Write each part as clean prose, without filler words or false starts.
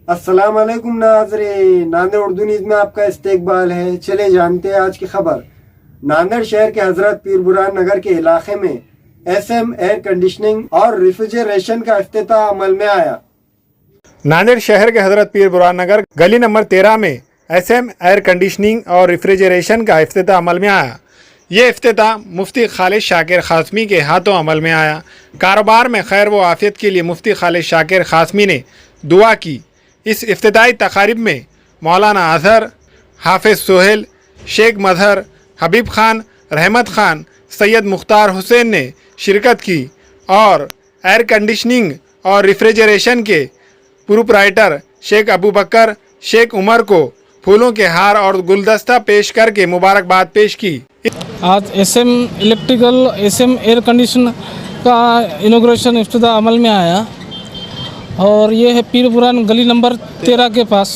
अस्सलाम वालेकुम नाज़रीन, नांदेड़ उर्दू न्यूज़ में आपका इस्तकबाल है। चले जानते हैं आज की खबर। नांदेड़ शहर के हजरत पीर बुरहान नगर के इलाके में एसएम एयर कंडीशनिंग और रेफ्रिजरेशन का इफ्तिताह अमल में आया। नांदेड़ शहर के हजरत पीर बुरहान नगर गली नंबर 13 में एसएम एयर कंडीशनिंग और रेफ्रिजरेशन का इफ्तिताह अमल में आया। ये इफ्तिताह मुफ्ती खालिद शाकिर खासमी के हाथों अमल में आया। कारोबार में खैर व आफियत के लिए मुफ्ती खालिद शाकिर खासमी ने दुआ की। इस इफ्तिताई तकारीब में मौलाना अजहर, हाफिज सोहेल, शेख मजहर, हबीब खान, रहमत खान, सैयद मुख्तार हुसैन ने शिरकत की और एयर कंडीशनिंग और रेफ्रिजरेशन के प्रोप्राइटर शेख अबू बकर शेख उमर को फूलों के हार और गुलदस्ता पेश करके मुबारकबाद पेश की। आज एसएम एयर कंडीशन का इनॉग्रेशन इफ्तिताह अमल में आया और ये है पीर बुरहान गली नंबर 13 के पास।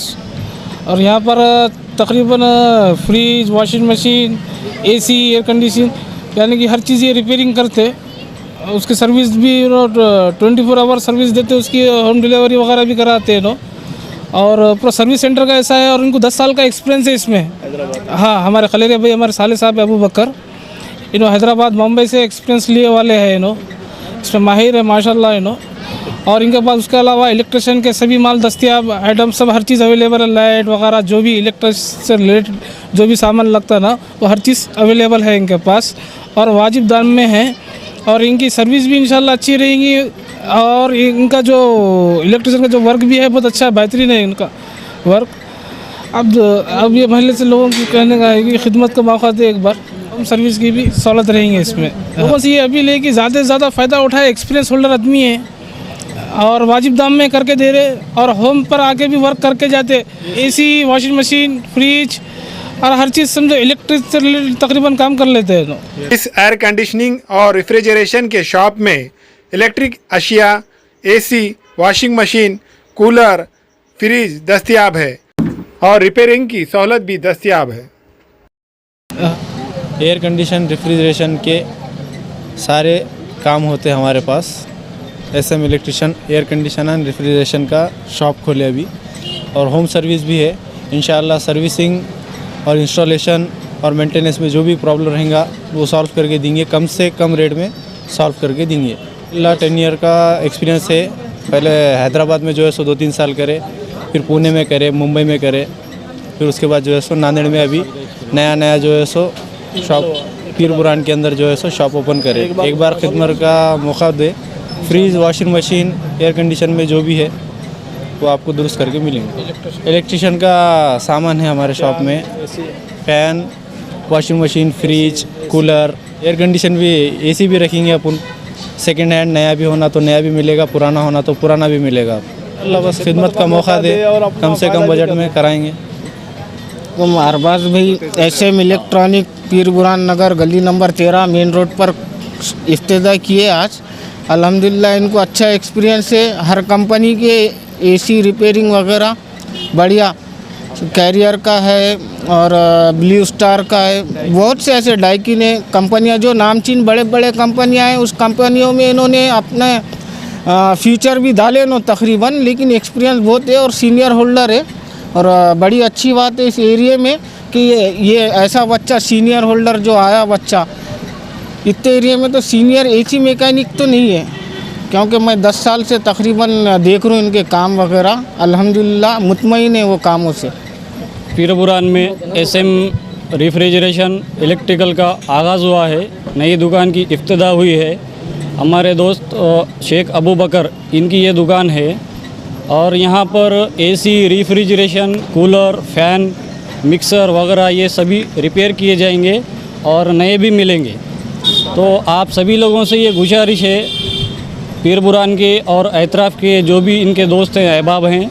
और यहाँ पर तकरीबन fridge, washing machine, AC, air condition यानी कि हर चीज़ ये रिपेयरिंग करते। उसकी सर्विस भी 24 आवर सर्विस देते, उसकी होम डिलीवरी वगैरह भी कराते हैं और पूरा सर्विस सेंटर का ऐसा है। और इनको 10 साल का एक्सपीरियंस है इसमें। हाँ, हमारे खलेरे भाई, हमारे साले साहब अबू बकर, हैदराबाद मुंबई से एक्सपीरियंस लिए वाले हैं इसमें माहिर है माशाल्लाह और इनके पास उसके अलावा इलेक्ट्रिशियन के सभी माल दस्तियाब, आइटम सब हर चीज़ अवेलेबल है। लाइट वगैरह जो भी इलेक्ट्रिक से रिलेटेड जो भी सामान लगता ना वो हर चीज़ अवेलेबल है इनके पास और वाजिब दाम में है। और इनकी सर्विस भी इंशाल्लाह अच्छी रहेंगी और इनका जो इलेक्ट्रिशियन का जो वर्क भी है बहुत अच्छा बेहतरीन है इनका वर्क। अब ये महल्ले से लोगों को कहने का है कि खिदमत का मौका दे, एक बार हम सर्विस की भी सहूलत रहेंगे इसमें। लोगों से ये अपील है कि ज़्यादा से ज़्यादा फ़ायदा उठाए। एक्सपीरियंस होल्डर आदमी है और वाजिब दाम में करके दे रहे और होम पर आके भी वर्क करके जाते। एसी, वॉशिंग मशीन, फ्रिज और हर चीज़ समझो इलेक्ट्रिक से रिलेटेड तकरीबन काम कर लेते हैं। इस एयर कंडीशनिंग और रेफ्रिजरेशन के शॉप में इलेक्ट्रिक अशिया, AC, washing machine, cooler, fridge दस्तयाब है और रिपेयरिंग की सहूलत भी दस्तयाब है। एयर कंडीशन रेफ्रिजरेशन के सारे काम होते हैं हमारे पास। SM electrician air condition and refrigeration का शॉप खोले अभी और होम सर्विस भी है। इंशाल्लाह सर्विसिंग और इंस्टॉलेशन और मेंटेनेंस में जो भी प्रॉब्लम रहेगा वो सॉल्व करके देंगे, कम से कम रेट में सॉल्व करके देंगे। 10 ईयर का एक्सपीरियंस है। पहले हैदराबाद में जो है सो 2-3 साल करे, फिर पुणे में करे, मुंबई में करे, फिर उसके बाद जो है सो नांदेड़ में अभी नया जो है सो शॉप पीर बुरहान के अंदर जो है सो शॉप ओपन करे। एक बार खिदमत का मौका दे। Fridge, washing machine, air condition में जो भी है वो आपको दुरुस्त करके मिलेंगे। इलेक्ट्रिशियन का सामान है हमारे शॉप में, fan, washing machine, fridge, cooler, air condition भी, एसी भी रखेंगे अपन। सेकंड हैंड नया भी होना तो नया भी मिलेगा, पुराना होना तो पुराना भी मिलेगा। अल्लाह बस खिदमत का मौका दे, कम से कम बजट में कराएंगे। अरबाज भाई, एसएम इलेक्ट्रॉनिक पीर बुरहान नगर गली नंबर 13 मेन रोड पर इफ्तिताह किए आज। अल्हम्दुलिल्लाह इनको अच्छा एक्सपीरियंस है। हर कंपनी के एसी रिपेयरिंग वगैरह बढ़िया, कैरियर का है और ब्लू स्टार का है। बहुत से ऐसे डाइकिन है कंपनियां जो नामचीन बड़े बड़े कंपनियां हैं, उस कंपनियों में इन्होंने अपने फ्यूचर भी डाले तकरीबन, लेकिन एक्सपीरियंस बहुत है और सीनियर होल्डर है। और बड़ी अच्छी बात है इस एरिया में कि ये ऐसा बच्चा सीनियर होल्डर जो आया बच्चा, इतने एरिया में तो सीनियर एसी मैकेनिक तो नहीं है, क्योंकि मैं 10 साल से तकरीबन देख रहा हूँ इनके काम वगैरह। अल्हम्दुलिल्लाह मुतमईन है वो कामों से। पीर बुरहान में एसएम रेफ्रिजरेशन इलेक्ट्रिकल का आगाज़ हुआ है। नई दुकान की इफ्तिताह हुई है। हमारे दोस्त शेख अबू बकर, इनकी ये दुकान है और यहाँ पर AC, refrigeration, cooler, fan, mixer वगैरह ये सभी रिपेयर किए जाएंगे और नए भी मिलेंगे। तो आप सभी लोगों से ये गुजारिश है, पीर बुरहान के और एतराफ़ के जो भी इनके दोस्त हैं, अहबाब हैं,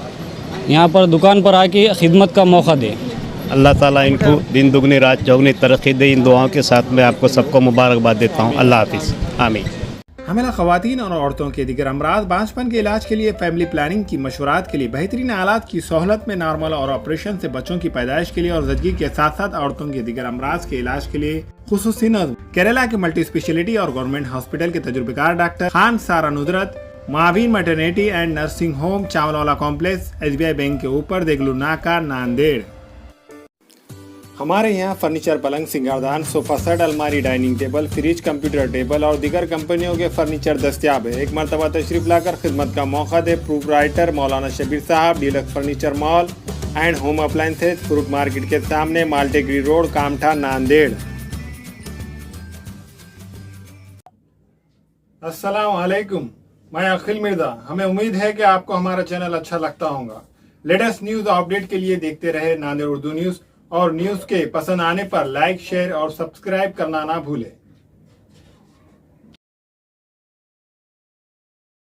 यहाँ पर दुकान पर आके खिदमत का मौका दें। अल्लाह ताला इनको दिन दुगनी रात चौगनी तरक्की दे। इन दुआओं के साथ मैं आपको सबको मुबारकबाद देता हूँ। अल्लाह हाफिज़, आमीन। हमेला ख़वातीन और औरतों के दिगर अमराज, बांझपन के इलाज के लिए, फैमिली प्लानिंग की मशवरात के लिए, बेहतरीन आलात की सहूलत में, नॉर्मल और ऑपरेशन से बच्चों की पैदाइश के लिए और ज़चगी के साथ साथ औरतों के दिगर अमराज के इलाज के लिए खुसूसी नज़्म केरला के मल्टी स्पेशलिटी और गवर्नमेंट हॉस्पिटल के तजुर्बेकार doctor Khan Sara Nudrat Mahveen maternity and nursing home, Chawalwala complex, SBI bank के ऊपर, देगलू नाका, नांदेड़। हमारे यहाँ फर्नीचर, पलंग, सिंगारदान, सोफा सेट, अलमारी, dining table, fridge, computer table और दीगर कंपनियों के फर्नीचर दस्तियाब है। एक मरतबा तशरीफ लाकर खिदमत का मौका दे। प्रोपराइटर मौलाना शबीर साहब, deluxe furniture mall and home appliances, fruit market के सामने, माल्टेगरी रोड, कामठा, नांदेड़। अस्सलाम वालेकुम, मैं अखिल मिर्जा। हमें उम्मीद है कि आपको हमारा चैनल अच्छा लगता होगा। लेटेस्ट न्यूज अपडेट के लिए देखते रहे नांदेड़ उर्दू न्यूज, और न्यूज के पसंद आने पर लाइक, शेयर और सब्सक्राइब करना ना भूलें।